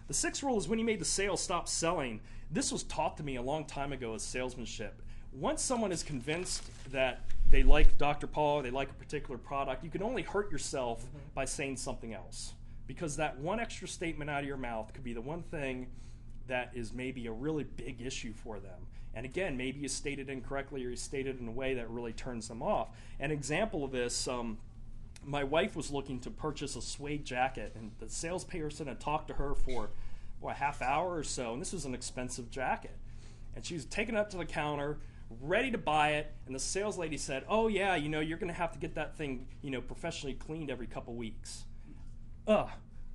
The sixth rule is when you made the sale, stop selling. This was taught to me a long time ago as salesmanship. Once someone is convinced that they like Dr. Paul, they like a particular product, you can only hurt yourself by saying something else. Because that one extra statement out of your mouth could be the one thing that is maybe a really big issue for them. And again, maybe you stated incorrectly or you stated in a way that really turns them off. An example of this, my wife was looking to purchase a suede jacket, and the salesperson had talked to her for a half hour or so, and this was an expensive jacket. And she was taking it up to the counter, ready to buy it, and the sales lady said, oh yeah, you're going to have to get that thing, professionally cleaned every couple weeks.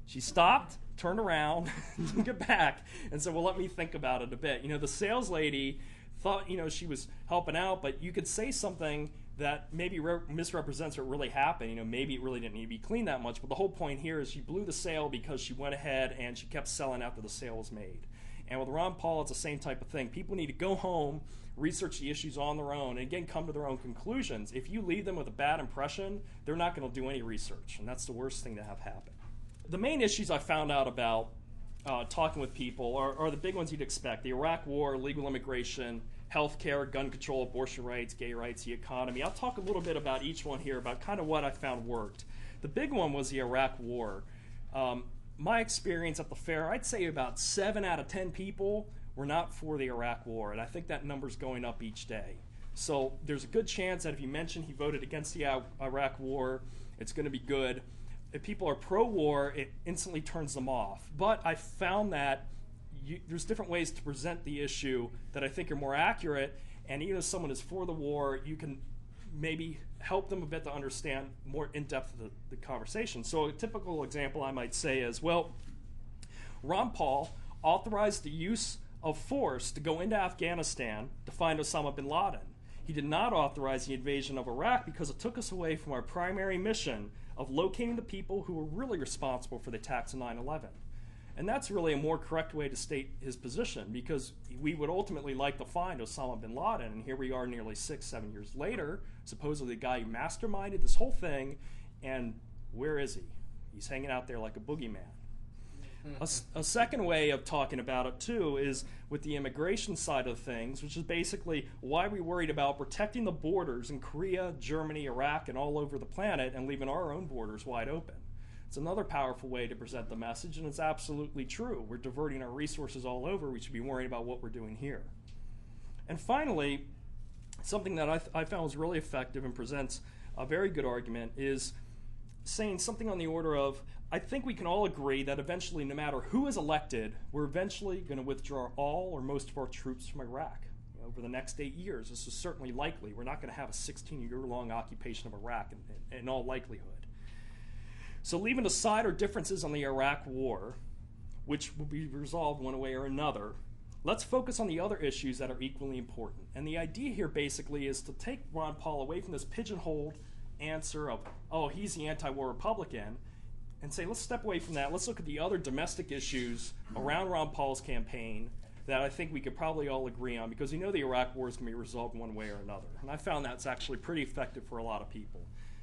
She stopped, turned around, took it back, and said, well, let me think about it a bit. The sales lady thought, she was helping out, but you could say something that maybe misrepresents what really happened. Maybe it really didn't need to be cleaned that much, but the whole point here is she blew the sale because she went ahead and she kept selling after the sale was made. And with Ron Paul, it's the same type of thing. People need to go home, research the issues on their own, and again, come to their own conclusions. If you leave them with a bad impression, they're not going to do any research, and that's the worst thing to have happen. The main issues I found out about talking with people are the big ones you'd expect: the Iraq War, legal immigration, healthcare, gun control, abortion rights, gay rights, the economy. I'll talk a little bit about each one here, about kind of what I found worked. The big one was the Iraq War. My experience at the fair, I'd say about 7 out of 10 people were not for the Iraq War, and I think that number's going up each day. So there's a good chance that if you mention he voted against the Iraq War, it's going to be good. If people are pro-war, it instantly turns them off. But I found that there's different ways to present the issue that I think are more accurate, and even if someone is for the war, you can maybe help them a bit to understand more in depth the conversation. So a typical example I might say is, well, Ron Paul authorized the use of force to go into Afghanistan to find Osama bin Laden. He did not authorize the invasion of Iraq because it took us away from our primary mission of locating the people who were really responsible for the attacks of 9/11. And that's really a more correct way to state his position, because we would ultimately like to find Osama bin Laden, and here we are nearly 6-7 years later, supposedly the guy who masterminded this whole thing, and where is he? He's hanging out there like a boogeyman. A second way of talking about it, too, is with the immigration side of things, which is basically why we worried about protecting the borders in Korea, Germany, Iraq, and all over the planet, and leaving our own borders wide open. It's another powerful way to present the message, and it's absolutely true. We're diverting our resources all over. We should be worrying about what we're doing here. And finally, something that I found was really effective and presents a very good argument is saying something on the order of, I think we can all agree that eventually, no matter who is elected, we're eventually going to withdraw all or most of our troops from Iraq. Over the next 8 years, this is certainly likely. We're not going to have a 16-year-long occupation of Iraq in all likelihood. So leaving aside our differences on the Iraq War, which will be resolved one way or another, let's focus on the other issues that are equally important. And the idea here basically is to take Ron Paul away from this pigeonholed answer of, oh, he's the anti-war Republican, and say, let's step away from that. Let's look at the other domestic issues around Ron Paul's campaign that I think we could probably all agree on, because the Iraq War is going to be resolved one way or another. And I found that's actually pretty effective for a lot of people.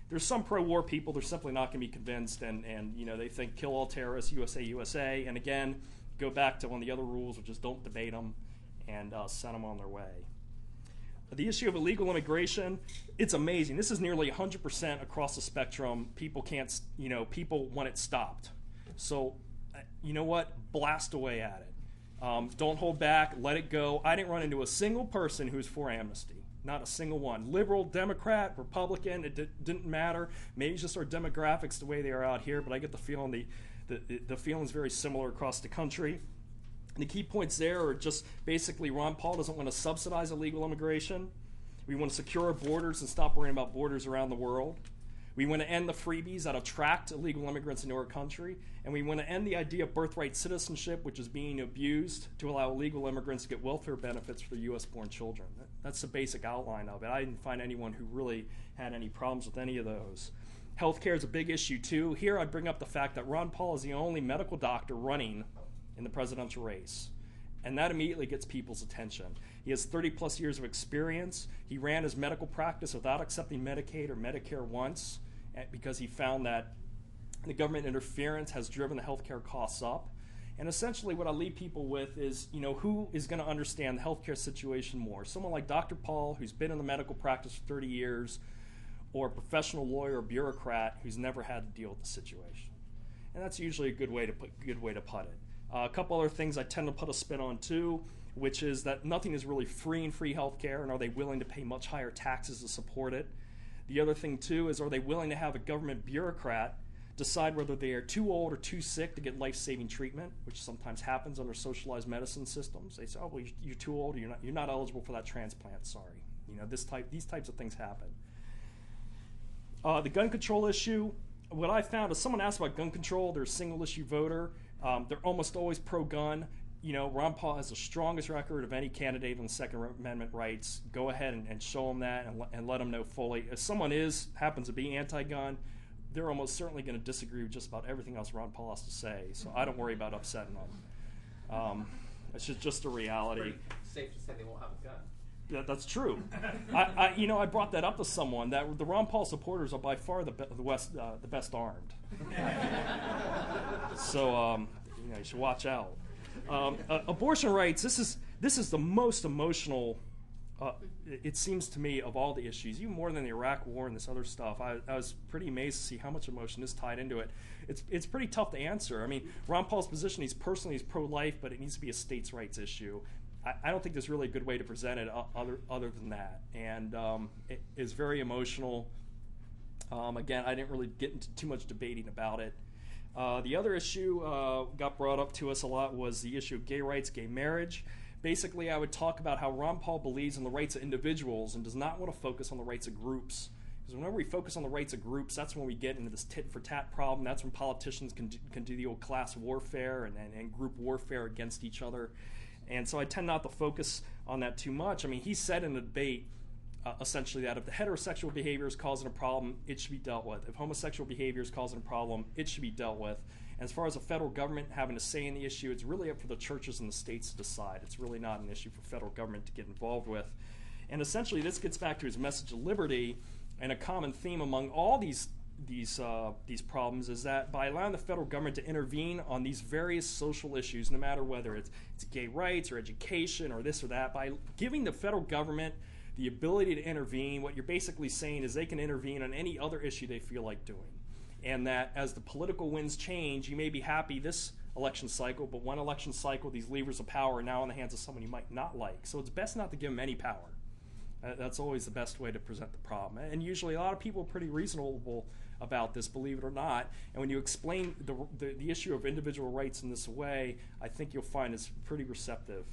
There's some pro-war people, they're simply not going to be convinced, and they think kill all terrorists, USA, USA. And again, go back to one of the other rules, which is don't debate them and send them on their way. The issue of illegal immigration, it's amazing. This is nearly 100% across the spectrum. People can't, people want it stopped. So, you know what? Blast away at it. Don't hold back. Let it go. I didn't run into a single person who's for amnesty. Not a single one. Liberal, Democrat, Republican, it didn't matter. Maybe it's just our demographics the way they are out here, but I get the feeling the feeling's very similar across the country. And the key points there are just basically Ron Paul doesn't want to subsidize illegal immigration. We want to secure our borders and stop worrying about borders around the world. We want to end the freebies that attract illegal immigrants into our country. And we want to end the idea of birthright citizenship, which is being abused to allow illegal immigrants to get welfare benefits for their U.S.-born children. That's the basic outline of it. I didn't find anyone who really had any problems with any of those. Healthcare is a big issue, too. Here I bring up the fact that Ron Paul is the only medical doctor running in the presidential race. And that immediately gets people's attention. He has 30-plus years of experience. He ran his medical practice without accepting Medicaid or Medicare once because he found that the government interference has driven the healthcare costs up. And essentially what I leave people with is, who is going to understand the healthcare situation more? Someone like Dr. Paul, who's been in the medical practice for 30 years, or a professional lawyer or bureaucrat who's never had to deal with the situation. And that's usually a good way to put it. A couple other things I tend to put a spin on too, which is that nothing is really free in free healthcare, and are they willing to pay much higher taxes to support it? The other thing too is, are they willing to have a government bureaucrat decide whether they are too old or too sick to get life-saving treatment, which sometimes happens under socialized medicine systems. They say, oh, well, you're too old, or you're not eligible for that transplant, sorry. These types of things happen. The gun control issue, what I found is someone asked about gun control, they're a single-issue voter. They're almost always pro-gun. Ron Paul has the strongest record of any candidate on the Second Amendment rights. Go ahead and show them that and let them know fully. If someone happens to be anti-gun, they're almost certainly going to disagree with just about everything else Ron Paul has to say. So I don't worry about upsetting them. It's just a reality. It's safe to say they won't have a gun. Yeah, that's true. I brought that up to someone that the Ron Paul supporters are by far the best armed. So you should watch out. Abortion rights. This is the most emotional. It seems to me, of all the issues, even more than the Iraq War and this other stuff. I was pretty amazed to see how much emotion is tied into it. It's pretty tough to answer. I mean, Ron Paul's position, he's pro-life, but it needs to be a states' rights issue. I don't think there's really a good way to present it other than that. And it is very emotional. Again, I didn't really get into too much debating about it. The other issue got brought up to us a lot was the issue of gay rights, gay marriage. Basically, I would talk about how Ron Paul believes in the rights of individuals and does not want to focus on the rights of groups. Because whenever we focus on the rights of groups, that's when we get into this tit-for-tat problem. That's when politicians can do the old class warfare and group warfare against each other. And so I tend not to focus on that too much. I mean, he said in a debate, essentially, that if the heterosexual behavior is causing a problem, it should be dealt with. If homosexual behavior is causing a problem, it should be dealt with. And as far as the federal government having a say in the issue, it's really up for the churches and the states to decide. It's really not an issue for federal government to get involved with. And essentially, this gets back to his message of liberty, and a common theme among all these problems is that by allowing the federal government to intervene on these various social issues, no matter whether it's gay rights or education or this or that, by giving the federal government the ability to intervene, what you're basically saying is they can intervene on any other issue they feel like doing. And that as the political winds change, you may be happy this election cycle, but one election cycle, these levers of power are now in the hands of someone you might not like. So it's best not to give them any power. That's always the best way to present the problem. And usually a lot of people are pretty reasonable about this, believe it or not. And when you explain the issue of individual rights in this way, I think you'll find it's pretty receptive.